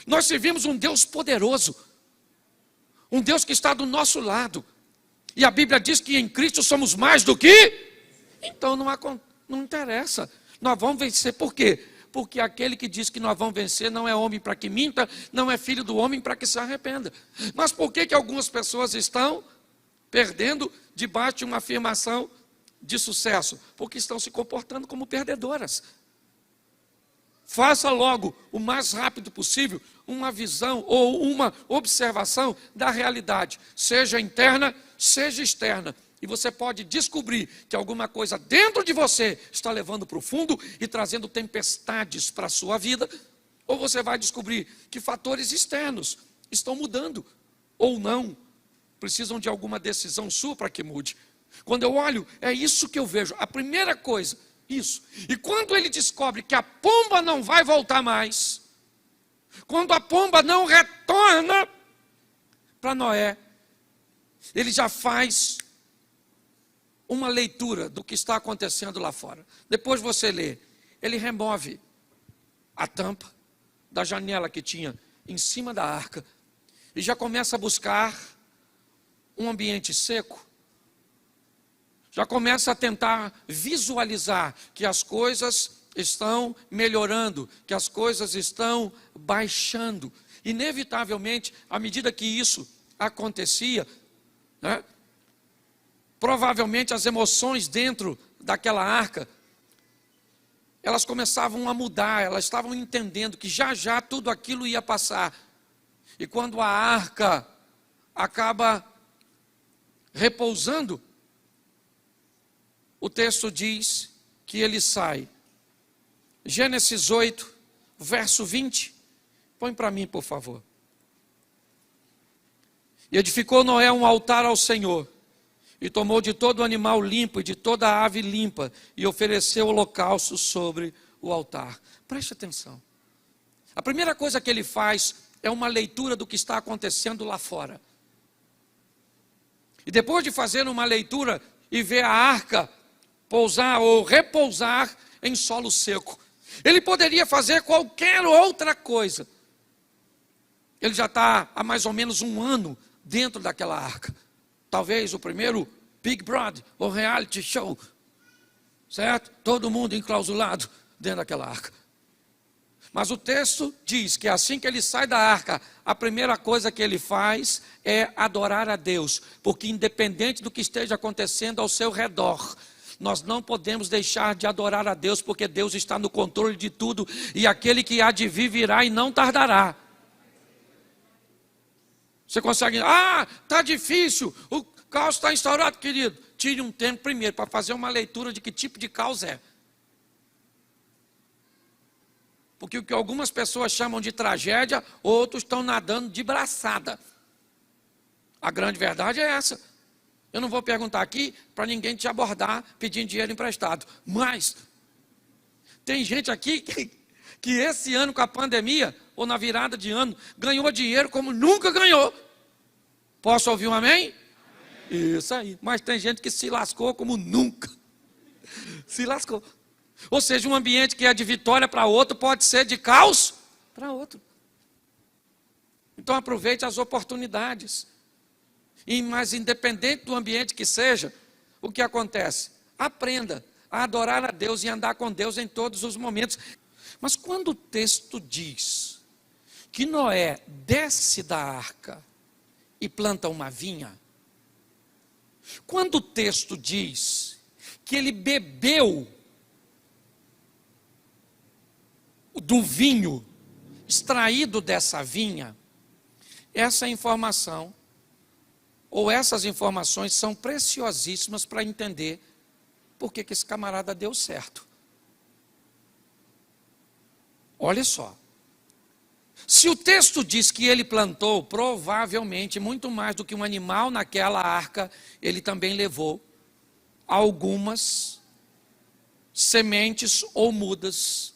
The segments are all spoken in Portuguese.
Nós servimos um Deus poderoso, um Deus que está do nosso lado. E a Bíblia diz que em Cristo somos mais do que... Então não interessa, nós vamos vencer. Por quê? Porque aquele que diz que nós vamos vencer não é homem para que minta, não é filho do homem para que se arrependa. Mas por que algumas pessoas estão perdendo debaixo de uma afirmação de sucesso? Porque estão se comportando como perdedoras. Faça logo, o mais rápido possível, uma visão ou uma observação da realidade, seja interna, seja externa. E você pode descobrir que alguma coisa dentro de você está levando para o fundo e trazendo tempestades para a sua vida. Ou você vai descobrir que fatores externos estão mudando, ou não, precisam de alguma decisão sua para que mude. Quando eu olho, é isso que eu vejo. A primeira coisa, isso. E quando ele descobre que a pomba não vai voltar mais, quando a pomba não retorna para Noé, ele já faz uma leitura do que está acontecendo lá fora. Depois você lê, ele remove a tampa da janela que tinha em cima da arca e já começa a buscar um ambiente seco. Já começa a tentar visualizar que as coisas estão melhorando, que as coisas estão baixando. Inevitavelmente, à medida que isso acontecia, né, provavelmente as emoções dentro daquela arca, elas começavam a mudar, elas estavam entendendo que já tudo aquilo ia passar. E quando a arca acaba repousando, o texto diz que ele sai. Gênesis 8, verso 20. Põe para mim, por favor. E edificou Noé um altar ao Senhor, e tomou de todo animal limpo e de toda ave limpa, e ofereceu holocausto sobre o altar. Preste atenção. A primeira coisa que ele faz é uma leitura do que está acontecendo lá fora. E depois de fazer uma leitura e ver a arca pousar ou repousar em solo seco, ele poderia fazer qualquer outra coisa. Ele já está há mais ou menos 1 ano dentro daquela arca. Talvez o primeiro Big Brother, ou reality show, certo? Todo mundo enclausulado dentro daquela arca. Mas o texto diz que assim que ele sai da arca, a primeira coisa que ele faz é adorar a Deus, porque independente do que esteja acontecendo ao seu redor, nós não podemos deixar de adorar a Deus, porque Deus está no controle de tudo, e aquele que há de vir virá e não tardará. Você consegue, está difícil, o caos está instaurado, querido. Tire um tempo primeiro para fazer uma leitura de que tipo de caos é. Porque o que algumas pessoas chamam de tragédia, outros estão nadando de braçada. A grande verdade é essa. Eu não vou perguntar aqui para ninguém te abordar pedindo dinheiro emprestado. Mas tem gente aqui que esse ano com a pandemia, ou na virada de ano, ganhou dinheiro como nunca ganhou. Posso ouvir um amém? Amém. Isso aí. Mas tem gente que se lascou como nunca. Se lascou. Ou seja, um ambiente que é de vitória para outro pode ser de caos para outro. Então aproveite as oportunidades. Mas independente do ambiente que seja, o que acontece? Aprenda a adorar a Deus e andar com Deus em todos os momentos. Mas quando o texto diz que Noé desce da arca e planta uma vinha, quando o texto diz que ele bebeu do vinho extraído dessa vinha, essa informação, ou essas informações são preciosíssimas para entender por que esse camarada deu certo. Olha só. Se o texto diz que ele plantou, provavelmente, muito mais do que um animal naquela arca, ele também levou algumas sementes ou mudas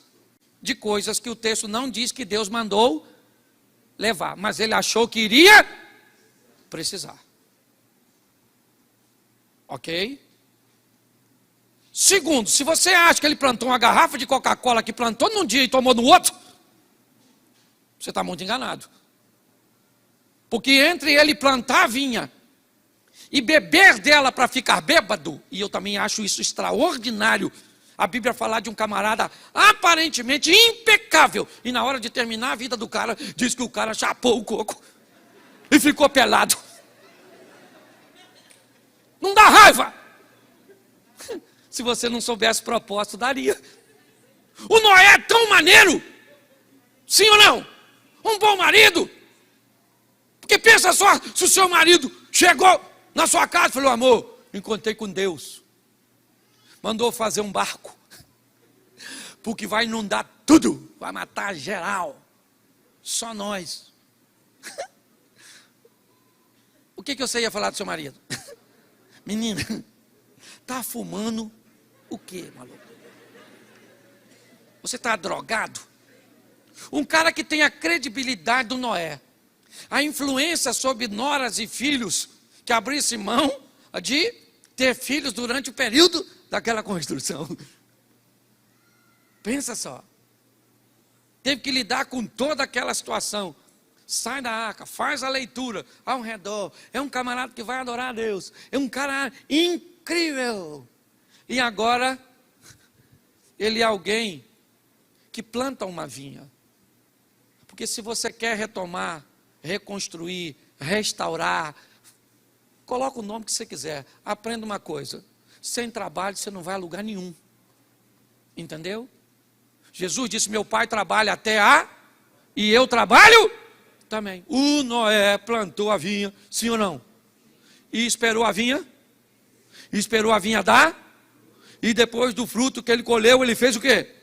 de coisas que o texto não diz que Deus mandou levar, mas ele achou que iria precisar. Ok? Segundo, se você acha que ele plantou uma garrafa de Coca-Cola que plantou num dia e tomou no outro, Você está muito enganado. Porque entre ele plantar a vinha e beber dela para ficar bêbado, e eu também acho isso extraordinário, a Bíblia falar de um camarada aparentemente impecável, e na hora de terminar a vida do cara, diz que o cara chapou o coco e ficou pelado. Não dá raiva? Se você não soubesse o propósito, daria. O Noé é tão maneiro, sim ou não? Um bom marido. Porque pensa só, se o seu marido chegou na sua casa e falou: amor, encontrei com Deus, mandou fazer um barco, porque vai inundar tudo, vai matar geral, só nós. O que você ia falar do seu marido? Menina, tá fumando o quê, maluco? Você está drogado? Um cara que tem a credibilidade do Noé, a influência sobre noras e filhos, que abrisse mão de ter filhos durante o período daquela construção. Pensa só. Teve que lidar com toda aquela situação. Sai da arca, faz a leitura ao redor. É um camarada que vai adorar a Deus. É um cara incrível. E agora, ele é alguém que planta uma vinha. Porque se você quer retomar, reconstruir, restaurar, coloca o nome que você quiser. Aprenda uma coisa: sem trabalho você não vai a lugar nenhum. Entendeu? Jesus disse: meu pai trabalha até e eu trabalho também. O Noé plantou a vinha, sim ou não? E esperou a vinha? Esperou a vinha dar? E depois do fruto que ele colheu, ele fez o quê?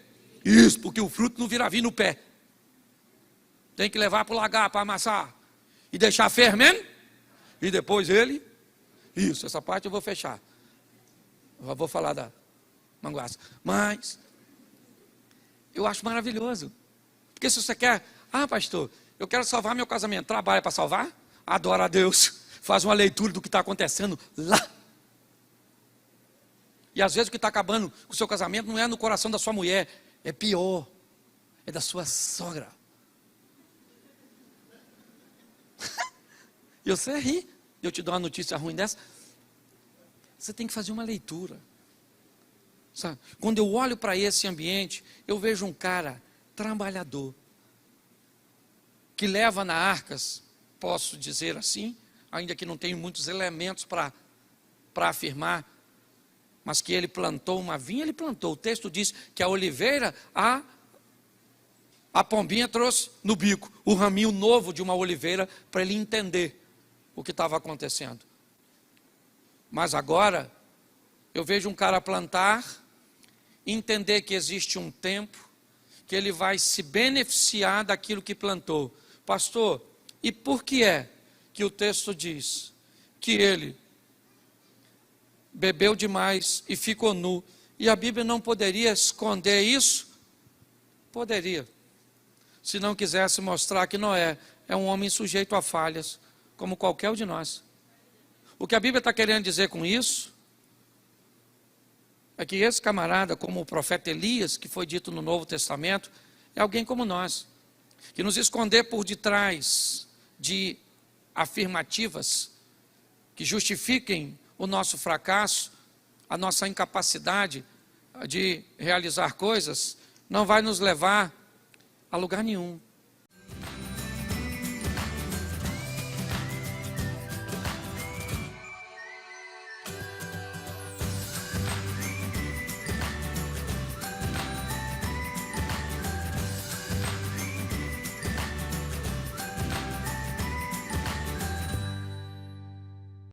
Isso, porque o fruto não vira vinho no pé. Tem que levar para o lagar, para amassar. E deixar fermento. E depois ele... Isso, essa parte eu vou fechar. Eu vou falar da manguaça. Mas, eu acho maravilhoso. Porque se você quer... Ah, pastor, eu quero salvar meu casamento. Trabalha para salvar? Adora a Deus. Faz uma leitura do que está acontecendo lá. E às vezes o que está acabando com o seu casamento não é no coração da sua mulher. É pior. É da sua sogra. E você ri. Eu te dou uma notícia ruim dessa. Você tem que fazer uma leitura. Sabe? Quando eu olho para esse ambiente, eu vejo um cara trabalhador, que leva na arcas, posso dizer assim, ainda que não tenho muitos elementos para afirmar, mas que ele plantou uma vinha, ele plantou. O texto diz que a oliveira, a pombinha trouxe no bico o raminho novo de uma oliveira para ele entender o que estava acontecendo. Mas agora, eu vejo um cara plantar, entender que existe um tempo, que ele vai se beneficiar daquilo que plantou. Pastor, e por que é que o texto diz que ele bebeu demais e ficou nu? E a Bíblia não poderia esconder isso? Poderia. Se não quisesse mostrar que Noé é um homem sujeito a falhas, como qualquer um de nós. O que a Bíblia está querendo dizer com isso é que esse camarada, como o profeta Elias, que foi dito no Novo Testamento, é alguém como nós, que nos esconder por detrás de afirmativas que justifiquem o nosso fracasso, a nossa incapacidade de realizar coisas, não vai nos levar a lugar nenhum.